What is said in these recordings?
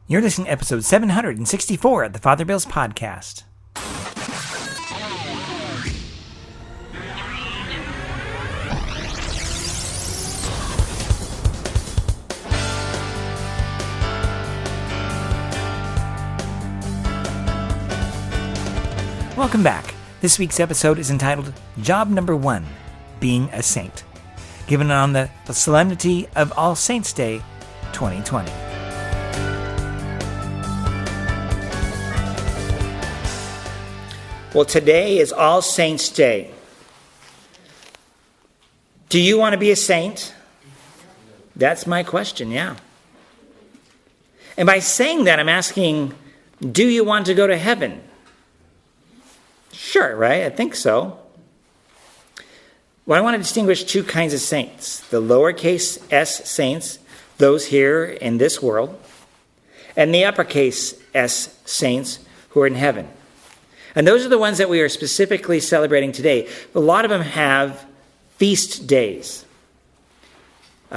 You're listening to episode 764 of the Father Bills Podcast. Welcome back. This week's episode is entitled Job Number 1, Being a Saint, given on the solemnity of All Saints' Day 2020. Well, today is All Saints' Day. Do you want to be a saint? That's my question, yeah. And by saying that, I'm asking, do you want to go to heaven? Sure, right? I think so. Well, I want to distinguish two kinds of saints. The lowercase s saints, those here in this world, and the uppercase s saints who are in heaven. And those are the ones that we are specifically celebrating today. A lot of them have feast days.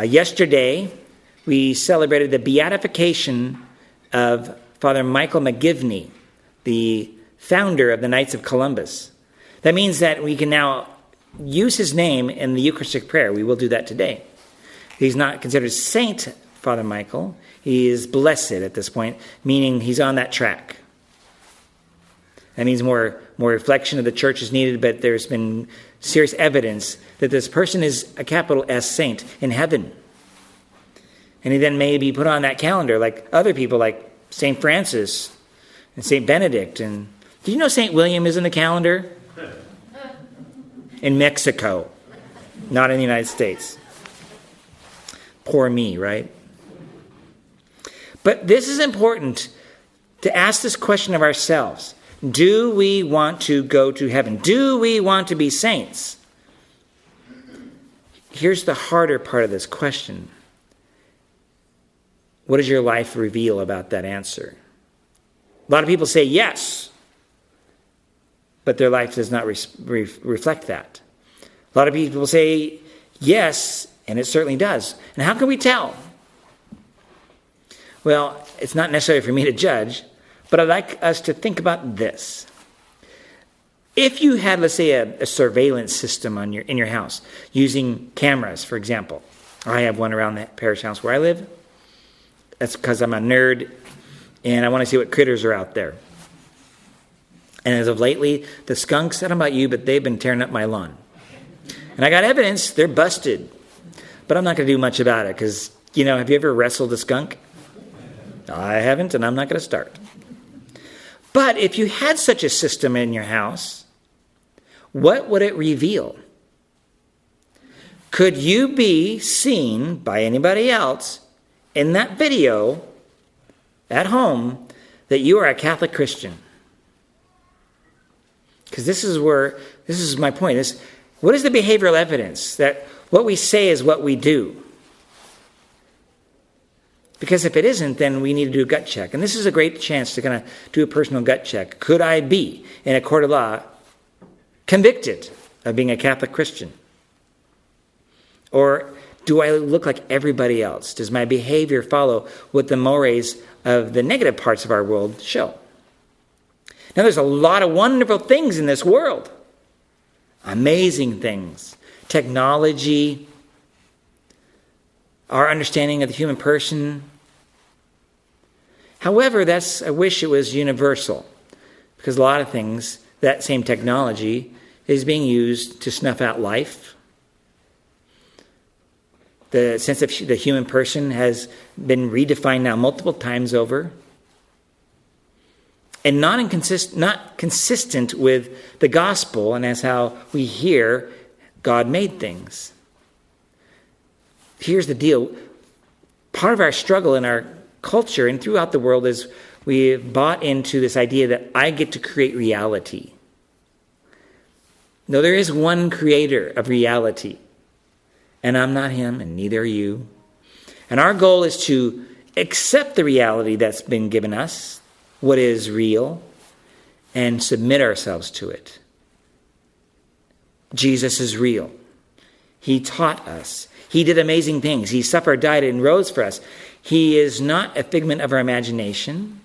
Yesterday, we celebrated the beatification of Father Michael McGivney, the founder of the Knights of Columbus. That means that we can now use his name in the Eucharistic prayer. We will do that today. He's not considered Saint Father Michael. He is blessed at this point, meaning he's on that track. That means more reflection of the church is needed, but there's been serious evidence that this person is a capital S saint in heaven. And he then may be put on that calendar like other people like St. Francis and St. Benedict. And did you know St. William is in the calendar? In Mexico, not in the United States. Poor me, right? But this is important to ask this question of ourselves. Do we want to go to heaven? Do we want to be saints? Here's the harder part of this question. What does your life reveal about that answer? A lot of people say yes, but their life does not reflect that. A lot of people say yes, and it certainly does. And how can we tell? Well, it's not necessarily for me to judge, but I'd like us to think about this. If you had, let's say, a surveillance system in your house, using cameras, for example. I have one around the parish house where I live. That's because I'm a nerd, and I want to see what critters are out there. And as of lately, the skunks, I don't know about you, but they've been tearing up my lawn. And I got evidence, they're busted. But I'm not going to do much about it, because, have you ever wrestled a skunk? I haven't, and I'm not going to start. But if you had such a system in your house, what would it reveal? Could you be seen by anybody else in that video at home that you are a Catholic Christian? Because this is my point. What is the behavioral evidence that what we say is what we do? Because if it isn't, then we need to do a gut check. And this is a great chance to kind of do a personal gut check. Could I be, in a court of law, convicted of being a Catholic Christian? Or do I look like everybody else? Does my behavior follow what the mores of the negative parts of our world show? Now, there's a lot of wonderful things in this world. Amazing things. Technology, our understanding of the human person. However, I wish it was universal, because a lot of things, that same technology, is being used to snuff out life. The sense of the human person has been redefined now multiple times over, and not consistent with the gospel and as how we hear God made things. Here's the deal. Part of our struggle in our culture and throughout the world is we've bought into this idea that I get to create reality. No, there is one creator of reality. And I'm not him, and neither are you. And our goal is to accept the reality that's been given us, what is real, and submit ourselves to it. Jesus is real. He taught us. He did amazing things. He suffered, died, and rose for us. He is not a figment of our imagination.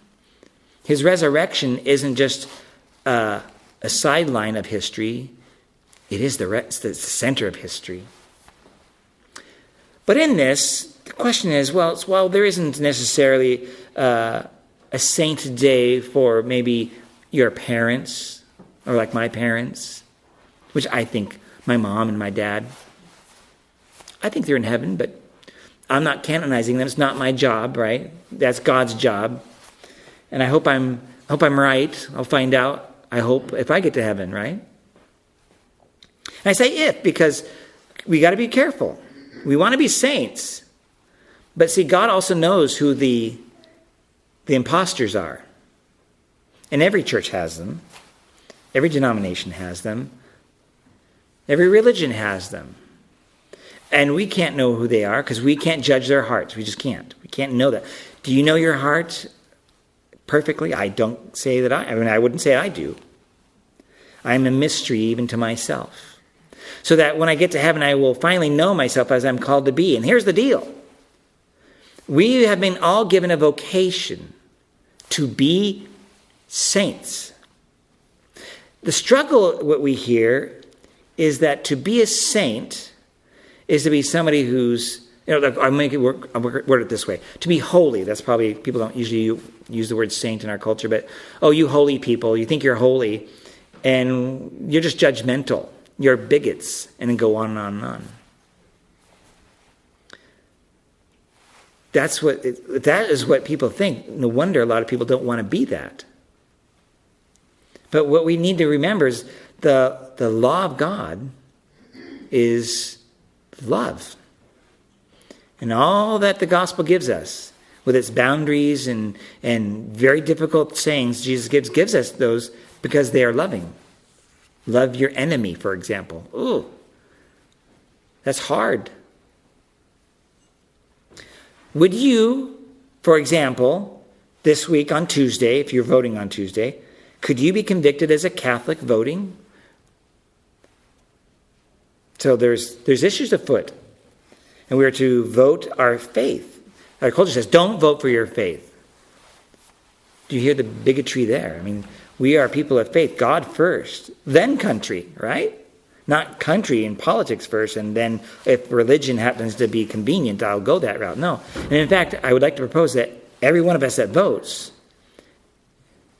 His resurrection isn't just a sideline of history. It is the center of history. But in this, the question is, well, there isn't necessarily a saint day for maybe your parents, or like my parents, which I think my mom and my dad, I think they're in heaven, but I'm not canonizing them. It's not my job, right? That's God's job. And I hope I'm right. I'll find out, I hope, if I get to heaven, right? And I say if, because we got to be careful. We want to be saints. But see, God also knows who the imposters are. And every church has them. Every denomination has them. Every religion has them. And we can't know who they are because we can't judge their hearts. We just can't. We can't know that. Do you know your heart perfectly? I don't say that I wouldn't say I do. I'm a mystery even to myself. So that when I get to heaven, I will finally know myself as I'm called to be. And here's the deal. We have been all given a vocation to be saints. The struggle, what we hear, is that to be a saint is to be somebody who's, I'll word it this way. To be holy, that's probably, people don't usually use the word saint in our culture, but, you holy people, you think you're holy, and you're just judgmental. You're bigots, and then go on and on and on. That is what people think. No wonder a lot of people don't want to be that. But what we need to remember is the law of God is love. And all that the gospel gives us, with its boundaries and very difficult sayings Jesus gives us those because they are loving. Love your enemy, for example. Ooh, that's hard. Would you, for example, this week on Tuesday, if you're voting on Tuesday, could you be convicted as a Catholic voting? So there's issues afoot. And we are to vote our faith. Our culture says, don't vote for your faith. Do you hear the bigotry there? I mean, we are people of faith. God first, then country, right? Not country and politics first, and then if religion happens to be convenient, I'll go that route. No. And in fact, I would like to propose that every one of us that votes,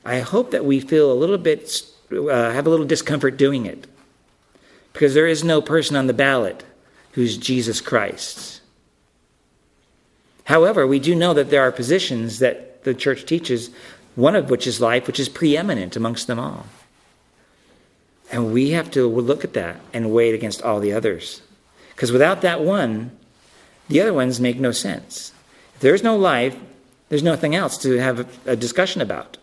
I hope that we feel a little bit, have a little discomfort doing it. Because there is no person on the ballot who's Jesus Christ. However, we do know that there are positions that the church teaches, one of which is life, which is preeminent amongst them all. And we have to look at that and weigh it against all the others. Because without that one, the other ones make no sense. If there's no life, there's nothing else to have a discussion about.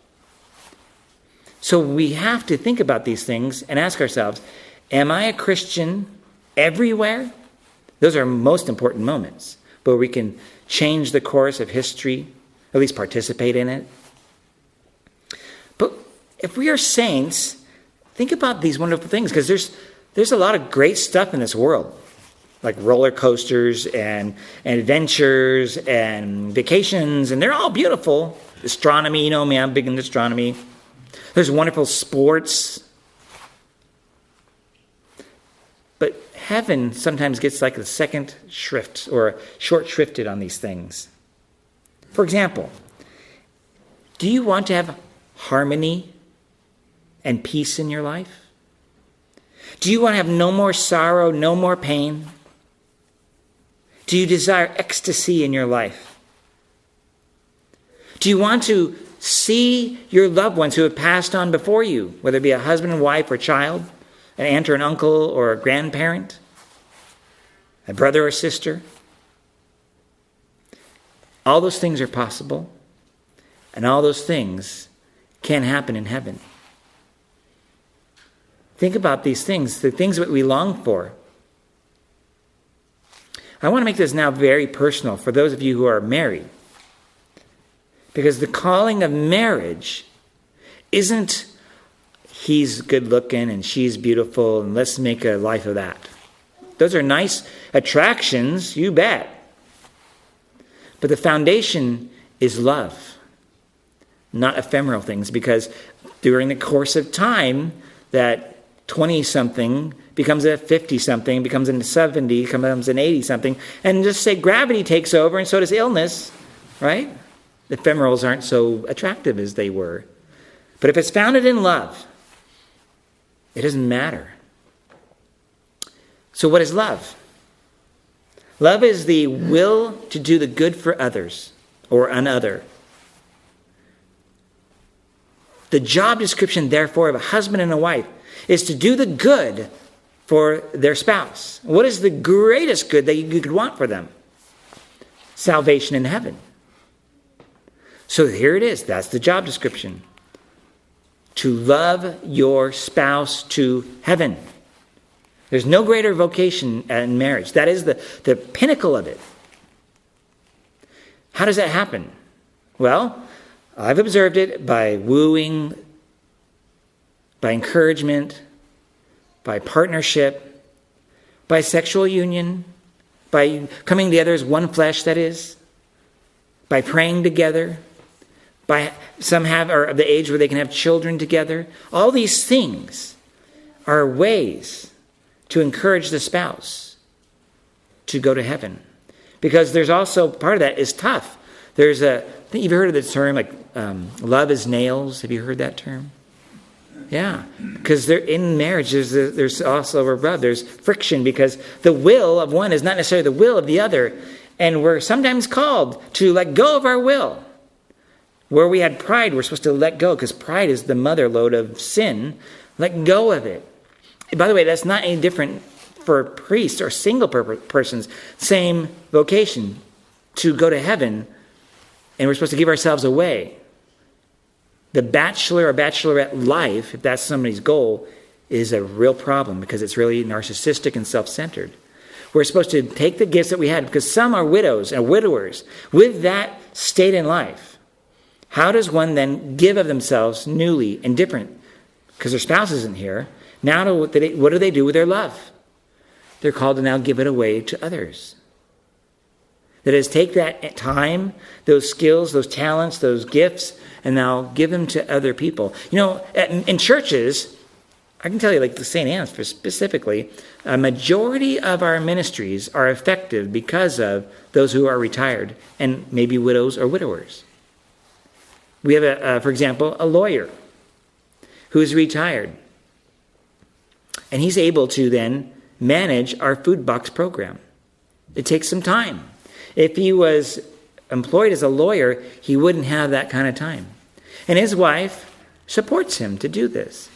So we have to think about these things and ask ourselves, am I a Christian everywhere? Those are most important moments where we can change the course of history, at least participate in it. But if we are saints, think about these wonderful things, because there's a lot of great stuff in this world, like roller coasters and adventures and vacations, and they're all beautiful. Astronomy, you know me, I'm big into astronomy. There's wonderful sports. But heaven sometimes gets like a second shrift or short shrifted on these things. For example, do you want to have harmony and peace in your life? Do you want to have no more sorrow, no more pain? Do you desire ecstasy in your life? Do you want to see your loved ones who have passed on before you, whether it be a husband and wife or child, an aunt or an uncle or a grandparent, a brother or sister? All those things are possible, and all those things can happen in heaven. Think about these things, the things that we long for. I want to make this now very personal for those of you who are married. Because the calling of marriage isn't he's good looking and she's beautiful and let's make a life of that. Those are nice attractions, you bet. But the foundation is love, not ephemeral things, because during the course of time, that 20-something becomes a 50-something, becomes a 70, becomes an 80-something, and just say gravity takes over, and so does illness, right? The ephemerals aren't so attractive as they were. But if it's founded in love, it doesn't matter. So what is love? Love is the will to do the good for others or another. The job description, therefore, of a husband and a wife is to do the good for their spouse. What is the greatest good that you could want for them? Salvation in heaven. So here it is. That's the job description. To love your spouse to heaven. There's no greater vocation in marriage. That is the pinnacle of it. How does that happen? Well, I've observed it by wooing, by encouragement, by partnership, by sexual union, by coming together as one flesh, that is, by praying together, by some are of the age where they can have children together. All these things are ways to encourage the spouse to go to heaven. Because there's also, part of that is tough. I think you've heard of the term, like, love is nails. Have you heard that term? Yeah. Because in marriage, there's also a rub. There's friction because the will of one is not necessarily the will of the other. And we're sometimes called to let go of our will. Where we had pride, we're supposed to let go because pride is the mother lode of sin. Let go of it. By the way, that's not any different for priests or single persons. Same vocation to go to heaven, and we're supposed to give ourselves away. The bachelor or bachelorette life, if that's somebody's goal, is a real problem because it's really narcissistic and self-centered. We're supposed to take the gifts that we had because some are widows and widowers with that state in life. How does one then give of themselves newly and different? Because their spouse isn't here. Now, what do they do with their love? They're called to now give it away to others. That is, take that time, those skills, those talents, those gifts, and now give them to other people. You know, in churches, I can tell you, like the St. Anne's specifically, a majority of our ministries are effective because of those who are retired and maybe widows or widowers. We have, for example, a lawyer who is retired. And he's able to then manage our food box program. It takes some time. If he was employed as a lawyer, he wouldn't have that kind of time. And his wife supports him to do this.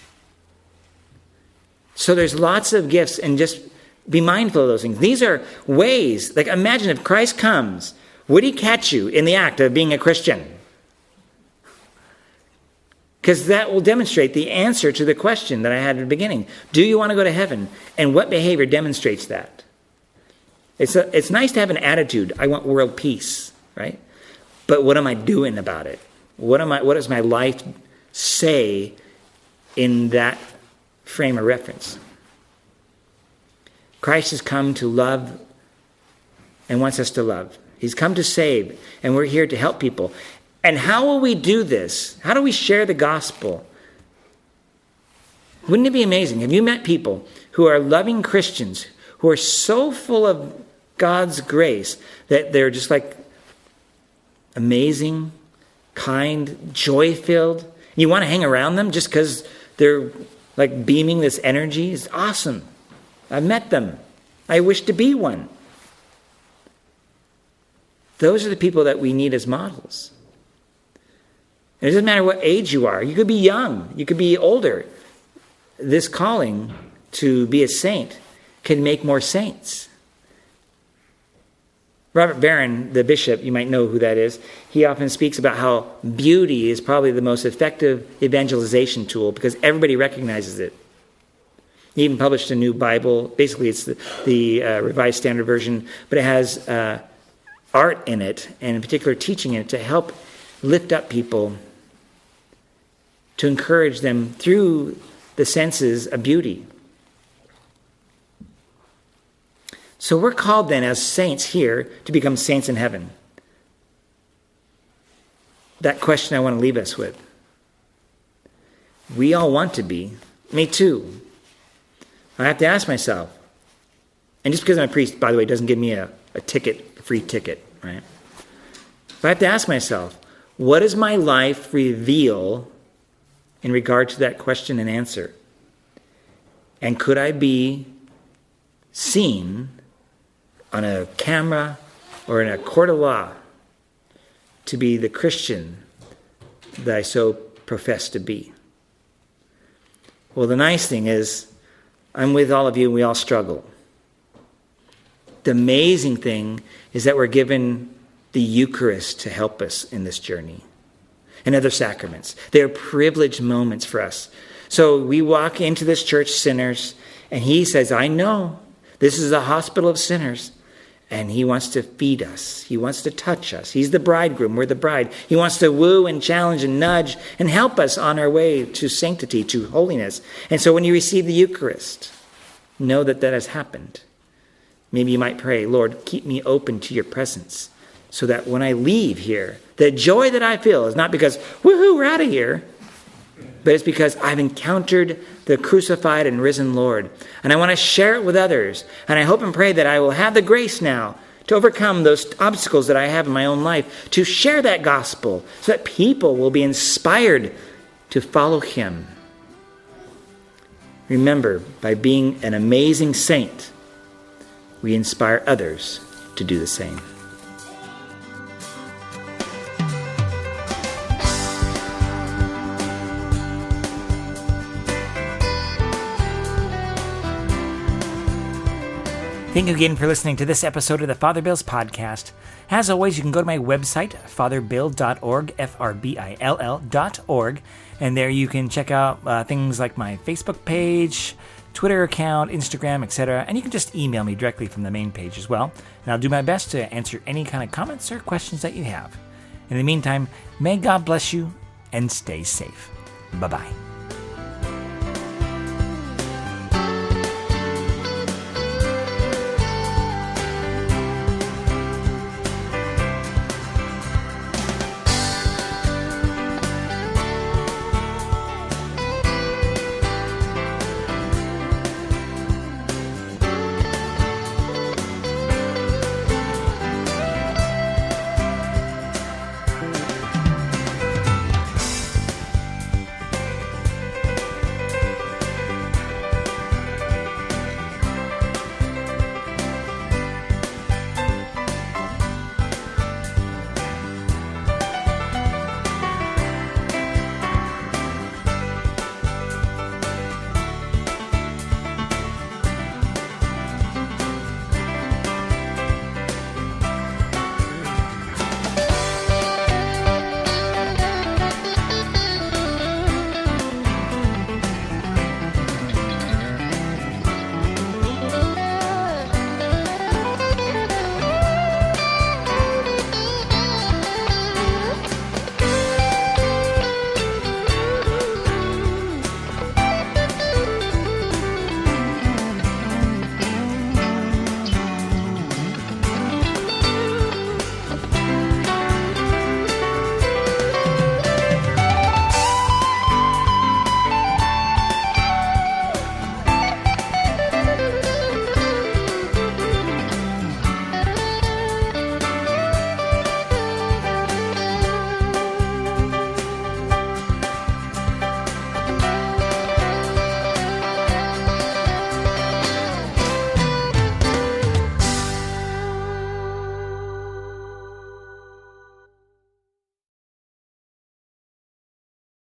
So there's lots of gifts, and just be mindful of those things. These are ways, like imagine if Christ comes, would he catch you in the act of being a Christian? Because that will demonstrate the answer to the question that I had at the beginning. Do you want to go to heaven? And what behavior demonstrates that? It's nice to have an attitude. I want world peace, right? But what am I doing about it? What does my life say in that frame of reference? Christ has come to love and wants us to love. He's come to save, and we're here to help people. And how will we do this? How do we share the gospel? Wouldn't it be amazing? Have you met people who are loving Christians, who are so full of God's grace that they're just like amazing, kind, joy-filled? You want to hang around them just because they're like beaming this energy? It's awesome. I've met them. I wish to be one. Those are the people that we need as models. It doesn't matter what age you are. You could be young. You could be older. This calling to be a saint can make more saints. Robert Barron, the bishop, you might know who that is, he often speaks about how beauty is probably the most effective evangelization tool because everybody recognizes it. He even published a new Bible. Basically, it's the Revised Standard Version, but it has art in it, and in particular teaching it to help lift up people, to encourage them through the senses of beauty. So we're called then as saints here to become saints in heaven. that question I want to leave us with. We all want to be. Me too. I have to ask myself, and just because I'm a priest, by the way, doesn't give me a free ticket, right? But I have to ask myself, what does my life reveal in regard to that question and answer? And could I be seen on a camera or in a court of law to be the Christian that I so profess to be? Well, the nice thing is, I'm with all of you and we all struggle. The amazing thing is that we're given the Eucharist to help us in this journey and other sacraments. They are privileged moments for us. So we walk into this church sinners, and he says, I know this is a hospital of sinners, and he wants to feed us. He wants to touch us. He's the bridegroom. We're the bride. He wants to woo and challenge and nudge and help us on our way to sanctity, to holiness. And so when you receive the Eucharist, know that that has happened. Maybe you might pray, Lord, keep me open to your presence so that when I leave here, the joy that I feel is not because, woohoo, we're out of here, but it's because I've encountered the crucified and risen Lord. And I want to share it with others. And I hope and pray that I will have the grace now to overcome those obstacles that I have in my own life, to share that gospel so that people will be inspired to follow him. Remember, by being an amazing saint, we inspire others to do the same. Thank you again for listening to this episode of the Father Bill's podcast. As always, you can go to my website, fatherbill.org, FRBILL.org, and there you can check out things like my Facebook page, Twitter account, Instagram, etc., and you can just email me directly from the main page as well, and I'll do my best to answer any kind of comments or questions that you have. In the meantime, may God bless you and stay safe. Bye-bye.